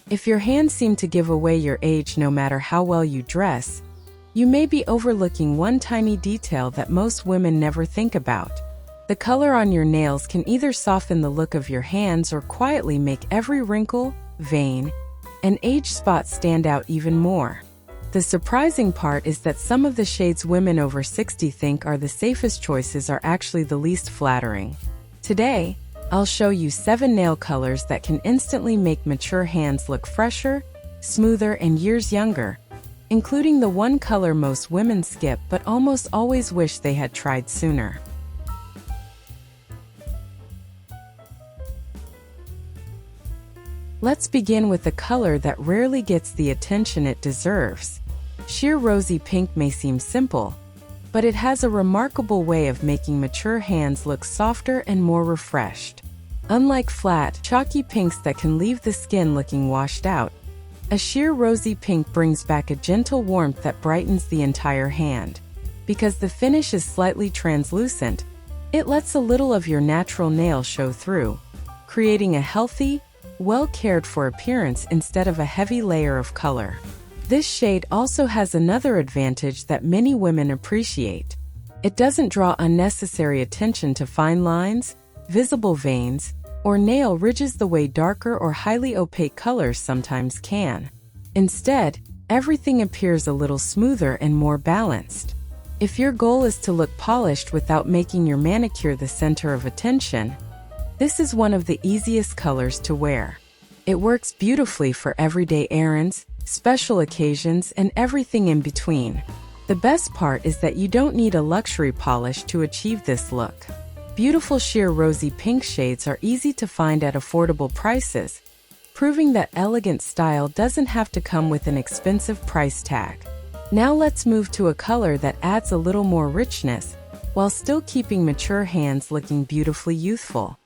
If your hands seem to give away your age no matter how well you dress, you may be overlooking one tiny detail that most women never think about. The color on your nails can either soften the look of your hands or quietly make every wrinkle, vein, and age spot stand out even more. The surprising part is that some of the shades women over 60 think are the safest choices are actually the least flattering. Today, I'll show you 7 nail colors that can instantly make mature hands look fresher, smoother, and years younger, including the one color most women skip but almost always wish they had tried sooner. Let's begin with a color that rarely gets the attention it deserves. Sheer rosy pink may seem simple, but it has a remarkable way of making mature hands look softer and more refreshed. Unlike flat, chalky pinks that can leave the skin looking washed out, a sheer rosy pink brings back a gentle warmth that brightens the entire hand. Because the finish is slightly translucent, it lets a little of your natural nail show through, creating a healthy, well-cared-for appearance instead of a heavy layer of color. This shade also has another advantage that many women appreciate. It doesn't draw unnecessary attention to fine lines, visible veins, or nail ridges the way darker or highly opaque colors sometimes can. Instead, everything appears a little smoother and more balanced. If your goal is to look polished without making your manicure the center of attention, this is one of the easiest colors to wear. It works beautifully for everyday errands, special occasions, and everything in between. The best part is that you don't need a luxury polish to achieve this look. Beautiful sheer rosy pink shades are easy to find at affordable prices, proving that elegant style doesn't have to come with an expensive price tag. Now let's move to a color that adds a little more richness, while still keeping mature hands looking beautifully youthful.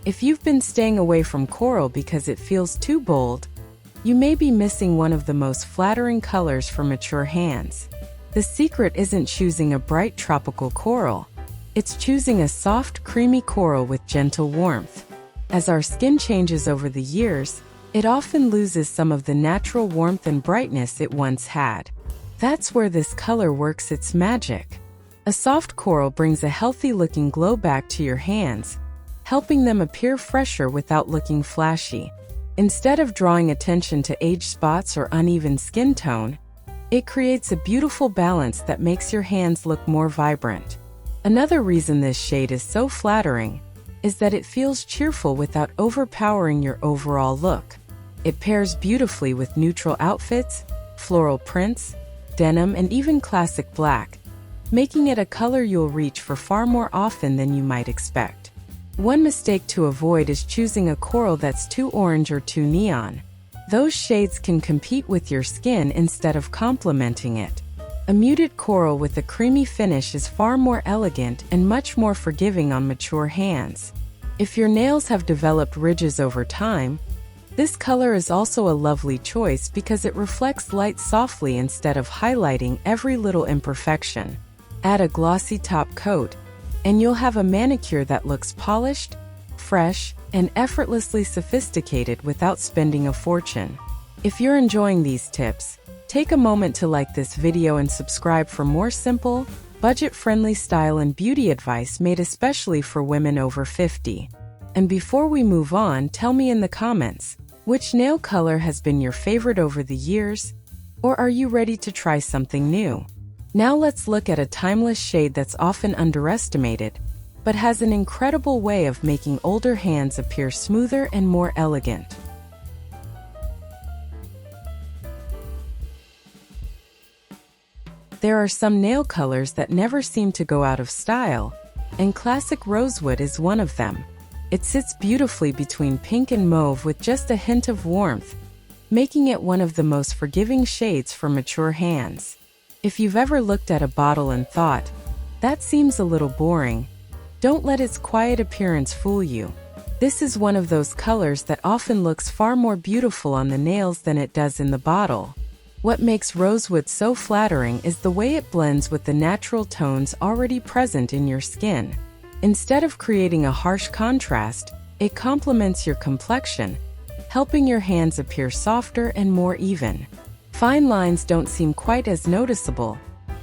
If you've been staying away from coral because it feels too bold, you may be missing one of the most flattering colors for mature hands. The secret isn't choosing a bright tropical coral. It's choosing a soft, creamy coral with gentle warmth. As our skin changes over the years, it often loses some of the natural warmth and brightness it once had. That's where this color works its magic. A soft coral brings a healthy-looking glow back to your hands, helping them appear fresher without looking flashy. Instead of drawing attention to age spots or uneven skin tone, it creates a beautiful balance that makes your hands look more vibrant. Another reason this shade is so flattering is that it feels cheerful without overpowering your overall look. It pairs beautifully with neutral outfits, floral prints, denim, and even classic black, making it a color you'll reach for far more often than you might expect. One mistake to avoid is choosing a coral that's too orange or too neon. Those shades can compete with your skin instead of complementing it. A muted coral with a creamy finish is far more elegant and much more forgiving on mature hands. If your nails have developed ridges over time, this color is also a lovely choice because it reflects light softly instead of highlighting every little imperfection. Add a glossy top coat, and you'll have a manicure that looks polished, fresh, and effortlessly sophisticated without spending a fortune. If you're enjoying these tips, take a moment to like this video and subscribe for more simple, budget-friendly style and beauty advice made especially for women over 50. And before we move on, tell me in the comments, which nail color has been your favorite over the years? Or are you ready to try something new? Now let's look at a timeless shade that's often underestimated, but has an incredible way of making older hands appear smoother and more elegant. There are some nail colors that never seem to go out of style, and classic rosewood is one of them. It sits beautifully between pink and mauve with just a hint of warmth, making it one of the most forgiving shades for mature hands. If you've ever looked at a bottle and thought, "That seems a little boring," don't let its quiet appearance fool you. This is one of those colors that often looks far more beautiful on the nails than it does in the bottle. What makes rosewood so flattering is the way it blends with the natural tones already present in your skin. Instead of creating a harsh contrast, it complements your complexion, helping your hands appear softer and more even. Fine lines don't seem quite as noticeable,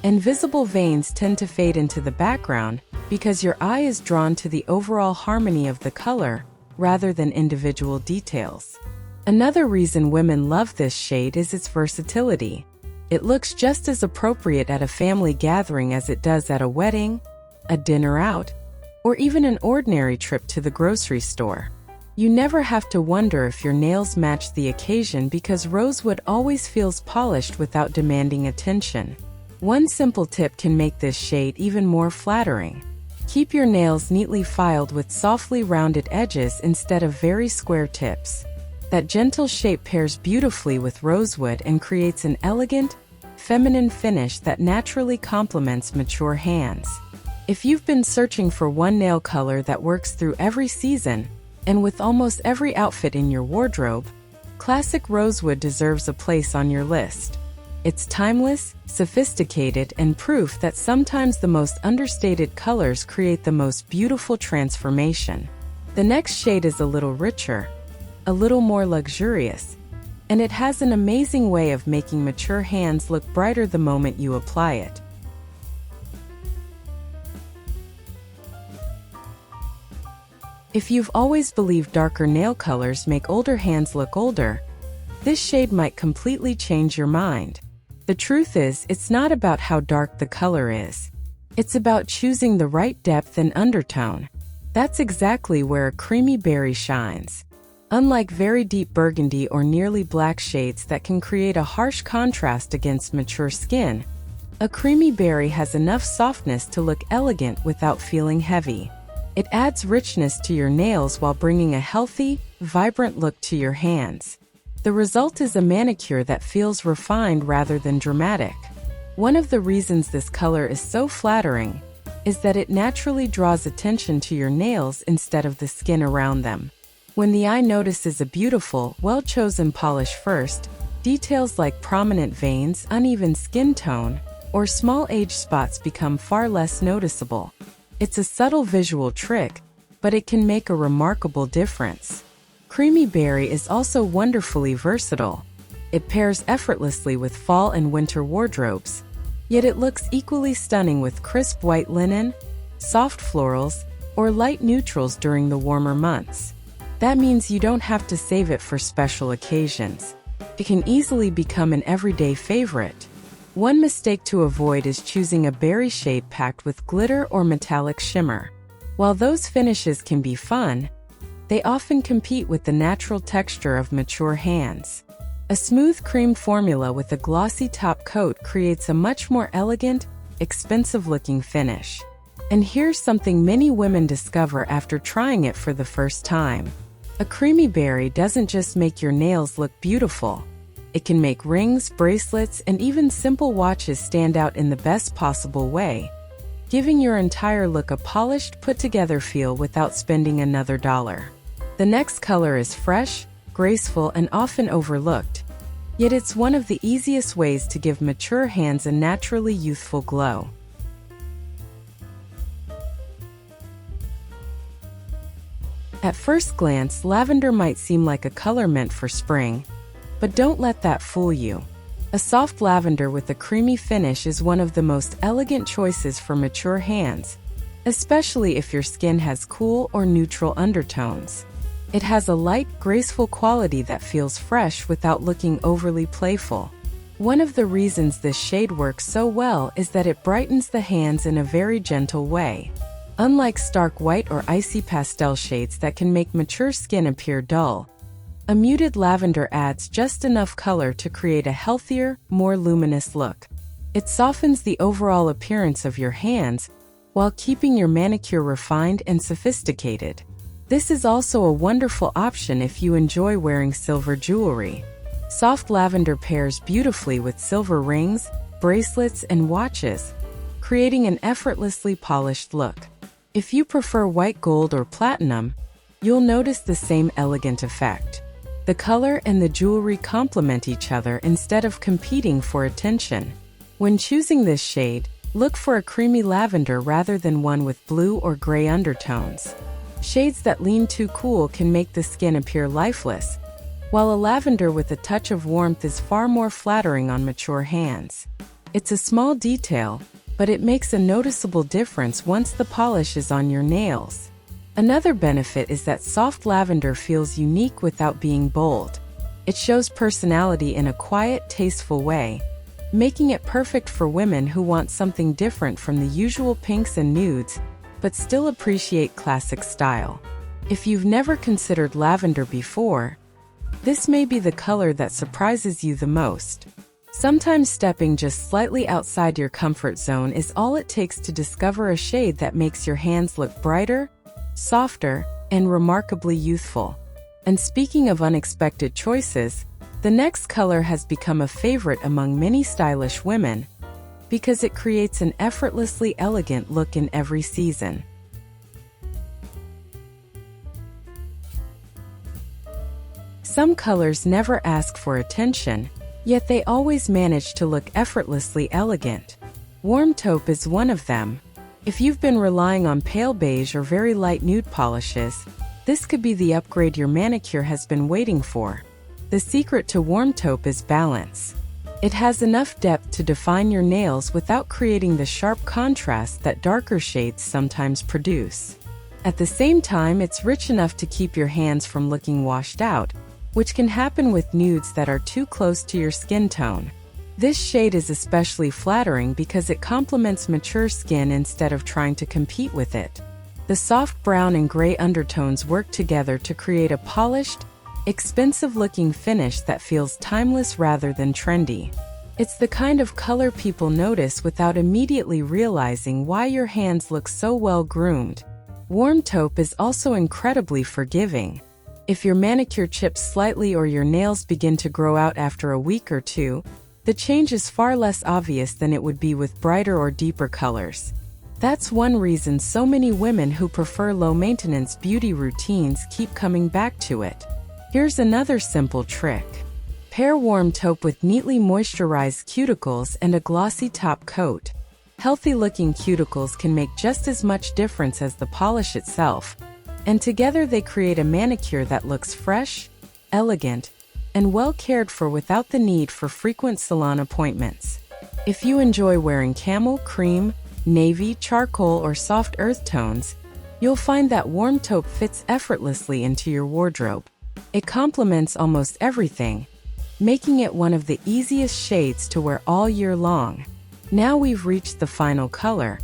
and visible veins tend to fade into the background because your eye is drawn to the overall harmony of the color rather than individual details. Another reason women love this shade is its versatility. It looks just as appropriate at a family gathering as it does at a wedding, a dinner out, or even an ordinary trip to the grocery store. You never have to wonder if your nails match the occasion because rosewood always feels polished without demanding attention. One simple tip can make this shade even more flattering. Keep your nails neatly filed with softly rounded edges instead of very square tips. That gentle shape pairs beautifully with rosewood and creates an elegant, feminine finish that naturally complements mature hands. If you've been searching for one nail color that works through every season, and with almost every outfit in your wardrobe, classic rosewood deserves a place on your list. It's timeless, sophisticated, and proof that sometimes the most understated colors create the most beautiful transformation. The next shade is a little richer, a little more luxurious, and it has an amazing way of making mature hands look brighter the moment you apply it. If you've always believed darker nail colors make older hands look older, this shade might completely change your mind. The truth is, it's not about how dark the color is. It's about choosing the right depth and undertone. That's exactly where a creamy berry shines. Unlike very deep burgundy or nearly black shades that can create a harsh contrast against mature skin, a creamy berry has enough softness to look elegant without feeling heavy. It adds richness to your nails while bringing a healthy, vibrant look to your hands. The result is a manicure that feels refined rather than dramatic. One of the reasons this color is so flattering is that it naturally draws attention to your nails instead of the skin around them. When the eye notices a beautiful, well-chosen polish first, details like prominent veins, uneven skin tone, or small age spots become far less noticeable. It's a subtle visual trick, but it can make a remarkable difference. Creamy berry is also wonderfully versatile. It pairs effortlessly with fall and winter wardrobes, yet it looks equally stunning with crisp white linen, soft florals, or light neutrals during the warmer months. That means you don't have to save it for special occasions. It can easily become an everyday favorite. One mistake to avoid is choosing a berry shade packed with glitter or metallic shimmer. While those finishes can be fun, they often compete with the natural texture of mature hands. A smooth cream formula with a glossy top coat creates a much more elegant, expensive-looking finish. And here's something many women discover after trying it for the first time. A creamy berry doesn't just make your nails look beautiful. It can make rings, bracelets, and even simple watches stand out in the best possible way, giving your entire look a polished, put-together feel without spending another dollar. The next color is fresh, graceful, and often overlooked, yet it's one of the easiest ways to give mature hands a naturally youthful glow. At first glance, lavender might seem like a color meant for spring, but don't let that fool you. A soft lavender with a creamy finish is one of the most elegant choices for mature hands, especially if your skin has cool or neutral undertones. It has a light, graceful quality that feels fresh without looking overly playful. One of the reasons this shade works so well is that it brightens the hands in a very gentle way. Unlike stark white or icy pastel shades that can make mature skin appear dull, a muted lavender adds just enough color to create a healthier, more luminous look. It softens the overall appearance of your hands while keeping your manicure refined and sophisticated. This is also a wonderful option if you enjoy wearing silver jewelry. Soft lavender pairs beautifully with silver rings, bracelets, and watches, creating an effortlessly polished look. If you prefer white gold or platinum, you'll notice the same elegant effect. The color and the jewelry complement each other instead of competing for attention. When choosing this shade, Look for a creamy lavender rather than one with blue or gray undertones. Shades that lean too cool can make the skin appear lifeless, while a lavender with a touch of warmth is far more flattering on mature hands. It's a small detail, but it makes a noticeable difference once the polish is on your nails. Another benefit is that soft lavender feels unique without being bold. It shows personality in a quiet, tasteful way, making it perfect for women who want something different from the usual pinks and nudes, but still appreciate classic style. If you've never considered lavender before, this may be the color that surprises you the most. Sometimes stepping just slightly outside your comfort zone is all it takes to discover a shade that makes your hands look brighter, softer, and remarkably youthful. And speaking of unexpected choices, the next color has become a favorite among many stylish women because it creates an effortlessly elegant look in every season. Some colors never ask for attention, yet they always manage to look effortlessly elegant. Warm taupe is one of them. If you've been relying on pale beige or very light nude polishes, this could be the upgrade your manicure has been waiting for. The secret to warm taupe is balance. It has enough depth to define your nails without creating the sharp contrast that darker shades sometimes produce. At the same time, it's rich enough to keep your hands from looking washed out, which can happen with nudes that are too close to your skin tone. This shade is especially flattering because it complements mature skin instead of trying to compete with it. The soft brown and gray undertones work together to create a polished, expensive-looking finish that feels timeless rather than trendy. It's the kind of color people notice without immediately realizing why your hands look so well-groomed. Warm taupe is also incredibly forgiving. If your manicure chips slightly or your nails begin to grow out after a week or two, the change is far less obvious than it would be with brighter or deeper colors. That's one reason so many women who prefer low-maintenance beauty routines keep coming back to it. Here's another simple trick. Pair warm taupe with neatly moisturized cuticles and a glossy top coat. Healthy-looking cuticles can make just as much difference as the polish itself, and together they create a manicure that looks fresh, elegant, and well cared for without the need for frequent salon appointments. If you enjoy wearing camel, cream, navy, charcoal, or soft earth tones, you'll find that warm taupe fits effortlessly into your wardrobe. It complements almost everything, making it one of the easiest shades to wear all year long. Now we've reached the final color,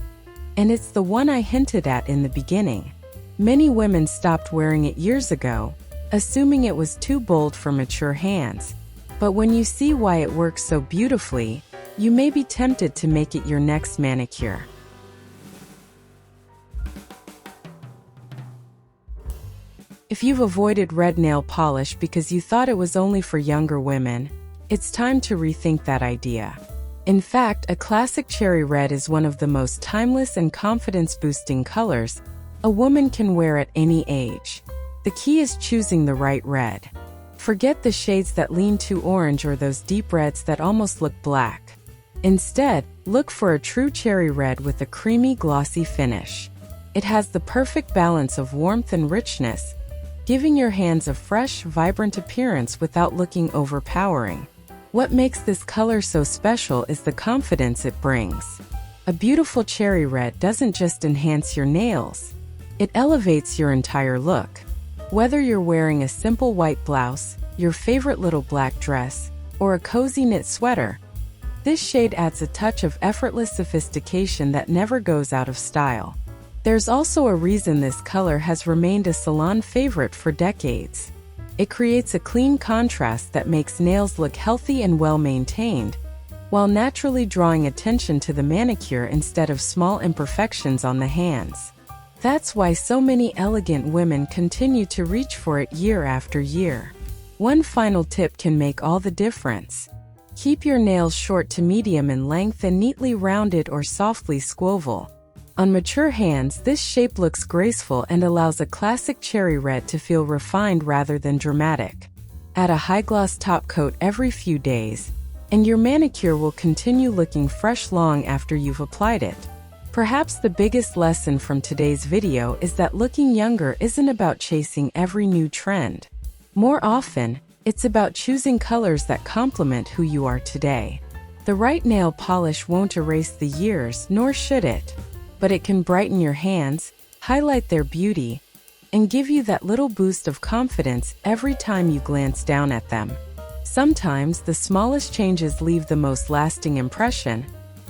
and it's the one I hinted at in the beginning. Many women stopped wearing it years ago, assuming it was too bold for mature hands. But when you see why it works so beautifully, you may be tempted to make it your next manicure. If you've avoided red nail polish because you thought it was only for younger women, it's time to rethink that idea. In fact, a classic cherry red is one of the most timeless and confidence-boosting colors a woman can wear at any age. The key is choosing the right red. Forget the shades that lean too orange or those deep reds that almost look black. Instead, look for a true cherry red with a creamy, glossy finish. It has the perfect balance of warmth and richness, giving your hands a fresh, vibrant appearance without looking overpowering. What makes this color so special is the confidence it brings. A beautiful cherry red doesn't just enhance your nails, it elevates your entire look. Whether you're wearing a simple white blouse, your favorite little black dress, or a cozy knit sweater, this shade adds a touch of effortless sophistication that never goes out of style. There's also a reason this color has remained a salon favorite for decades. It creates a clean contrast that makes nails look healthy and well-maintained, while naturally drawing attention to the manicure instead of small imperfections on the hands. That's why so many elegant women continue to reach for it year after year. One final tip can make all the difference. Keep your nails short to medium in length and neatly rounded or softly squoval. On mature hands, this shape looks graceful and allows a classic cherry red to feel refined rather than dramatic. Add a high-gloss top coat every few days, and your manicure will continue looking fresh long after you've applied it. Perhaps the biggest lesson from today's video is that looking younger isn't about chasing every new trend. More often, it's about choosing colors that complement who you are today. The right nail polish won't erase the years, nor should it, but it can brighten your hands, highlight their beauty, and give you that little boost of confidence every time you glance down at them. Sometimes the smallest changes leave the most lasting impression,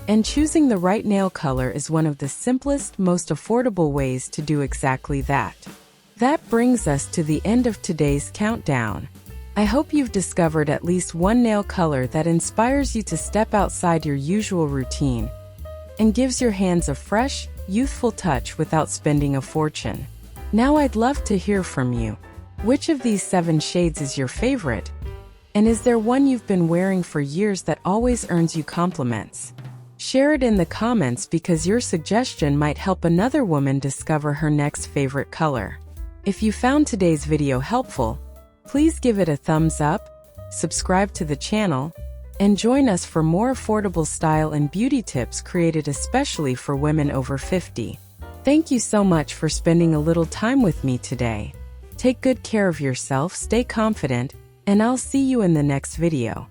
and choosing the right nail color is one of the simplest, most affordable ways to do exactly that. That brings us to the end of today's countdown. I hope you've discovered at least one nail color that inspires you to step outside your usual routine and gives your hands a fresh, youthful touch without spending a fortune. Now I'd love to hear from you. Which of these 7 shades is your favorite? And is there one you've been wearing for years that always earns you compliments? Share it in the comments because your suggestion might help another woman discover her next favorite color. If you found today's video helpful, please give it a thumbs up, subscribe to the channel, and join us for more affordable style and beauty tips created especially for women over 50. Thank you so much for spending a little time with me today. Take good care of yourself, stay confident, and I'll see you in the next video.